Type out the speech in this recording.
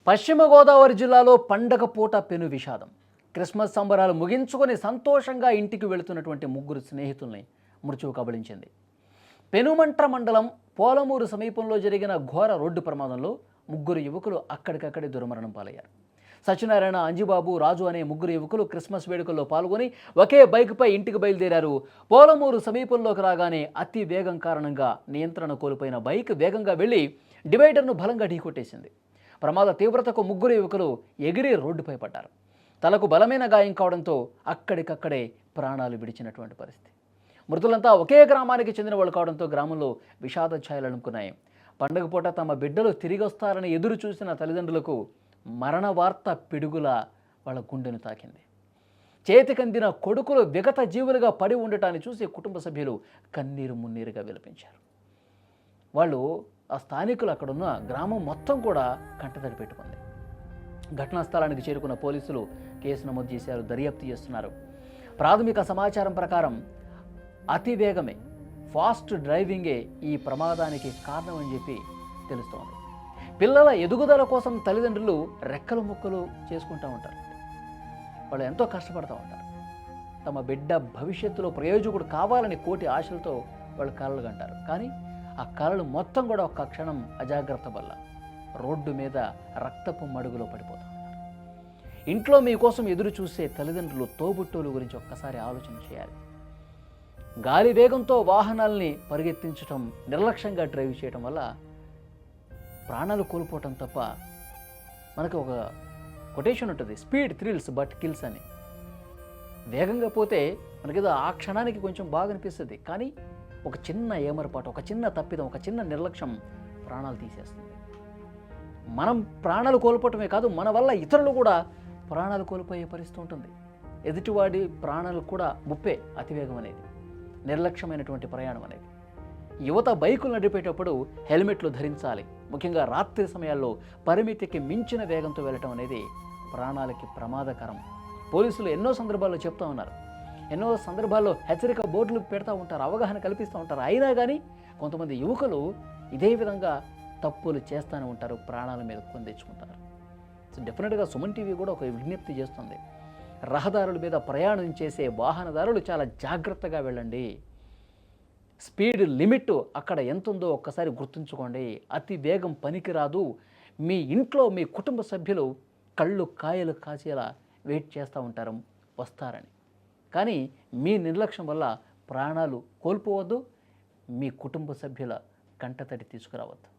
పశ్చిమ గోదావరి జిల్లాలో పండగ పూట పెను విషాదం. క్రిస్మస్ సంబరాలు ముగించుకొని సంతోషంగా ఇంటికి వెళుతున్నటువంటి ముగ్గురు స్నేహితుల్ని మృత్యువు కబళించింది. పెనుమంట్ర మండలం పోలమూరు సమీపంలో జరిగిన ఘోర రోడ్డు ప్రమాదంలో ముగ్గురు యువకులు అక్కడికక్కడే దుర్మరణం పాలయ్యారు. సత్యనారాయణ, అంజిబాబు, రాజు అనే ముగ్గురు యువకులు క్రిస్మస్ వేడుకల్లో పాల్గొని ఒకే బైక్పై ఇంటికి బయలుదేరారు. పోలమూరు సమీపంలోకి రాగానే అతి వేగం కారణంగా నియంత్రణ కోల్పోయిన బైక్ వేగంగా వెళ్లి డివైడర్ను బలంగా ఢీకొట్టేసింది. ప్రమాద తీవ్రతకు ముగ్గురు యువకులు ఎగిరి రోడ్డుపై పడ్డారు. తలకు బలమైన గాయం కావడంతో అక్కడికక్కడే ప్రాణాలు విడిచినటువంటి పరిస్థితి. మృతులంతా ఒకే గ్రామానికి చెందిన వాళ్ళు కావడంతో గ్రామంలో విషాద ఛాయలు అలుముకున్నాయి. పండుగ పూట తమ బిడ్డలు తిరిగి వస్తారని ఎదురు చూసిన తల్లిదండ్రులకు మరణ వార్త పిడుగులా వాళ్ళ గుండెను తాకింది. చేతికందిన కొడుకులు విగత జీవులుగా పడి ఉండటాన్ని చూసి కుటుంబ సభ్యులు కన్నీరు మున్నీరుగా విలపించారు. వాళ్ళు ఆ స్థానికులు అక్కడున్న గ్రామం మొత్తం కూడా కంటతడి పెట్టుకుంది. ఘటనా స్థలానికి చేరుకున్న పోలీసులు కేసు నమోదు చేశారు, దర్యాప్తు చేస్తున్నారు. ప్రాథమిక సమాచారం ప్రకారం అతి వేగమే, ఫాస్ట్ డ్రైవింగే ఈ ప్రమాదానికి కారణం అని చెప్పి తెలుస్తోంది. పిల్లల ఎదుగుదల కోసం తల్లిదండ్రులు రెక్కలు ముక్కలు చేసుకుంటూ ఉంటారు. వాళ్ళు ఎంతో కష్టపడుతూ ఉంటారు. తమ బిడ్డ భవిష్యత్తులో ప్రయోజకుడు కావాలని కోటి ఆశలతో వాళ్ళు కలలు కంటారు. కానీ ఆ కళలు మొత్తం కూడా ఒక్క క్షణం అజాగ్రత్త వల్ల రోడ్డు మీద రక్తపు మడుగులో పడిపోతా ఉన్నారు. ఇంట్లో మీకోసం ఎదురు చూసే తల్లిదండ్రులు, తోబుట్టువుల గురించి ఒక్కసారి ఆలోచన చేయాలి. గాలి వేగంతో వాహనాల్ని పరిగెత్తించడం, నిర్లక్ష్యంగా డ్రైవ్ చేయడం వల్ల ప్రాణాలు కోల్పోవటం తప్ప, మనకు ఒక కొటేషన్ ఉంటుంది, స్పీడ్ థ్రిల్స్ బట్ కిల్స్ అని. వేగంగా పోతే మనకేదో ఆ క్షణానికి కొంచెం బాగా అనిపిస్తుంది, కానీ ఒక చిన్న ఏమరపాటు, ఒక చిన్న తప్పిదం, ఒక చిన్న నిర్లక్ష్యం ప్రాణాలు తీసేస్తుంది. మనం ప్రాణాలు కోల్పోవటమే కాదు, మన వల్ల ఇతరులు కూడా ప్రాణాలు కోల్పోయే పరిస్థితి ఉంటుంది. ఎదుటివాడి ప్రాణాలు కూడా ముప్పే అతివేగం అనేది, నిర్లక్ష్యమైనటువంటి ప్రయాణం అనేది. యువత బైకులు నడిపేటప్పుడు హెల్మెట్లు ధరించాలి. ముఖ్యంగా రాత్రి సమయాల్లో పరిమితికి మించిన వేగంతో వెళ్ళటం అనేది ప్రాణాలకి ప్రమాదకరం. పోలీసులు ఎన్నో సందర్భాల్లో చెప్తా ఉన్నారు, ఎన్నో సందర్భాల్లో హెచ్చరిక బోర్డులు పెడతా ఉంటారు, అవగాహన కల్పిస్తూ ఉంటారు. అయినా కానీ కొంతమంది యువకులు ఇదే విధంగా తప్పులు చేస్తూనే ఉంటారు, ప్రాణాల మీద కొని తెచ్చుకుంటారు. సో డెఫినెట్గా సుమన్ టీవీ కూడా ఒక విజ్ఞప్తి చేస్తుంది. రహదారుల మీద ప్రయాణం చేసే వాహనదారులు చాలా జాగ్రత్తగా వెళ్ళండి. స్పీడ్ లిమిట్ అక్కడ ఎంత ఉందో ఒక్కసారి గుర్తుంచుకోండి. అతి వేగం పనికిరాదు. మీ ఇంట్లో మీ కుటుంబ సభ్యులు కళ్ళు కాయలు కాచేలా వెయిట్ చేస్తూ ఉంటారు వస్తారని. కానీ మీ నిర్లక్ష్యం వల్ల ప్రాణాలు కోల్పోవద్దు, మీ కుటుంబ సభ్యుల కంటతడి తీసుకురావద్దు.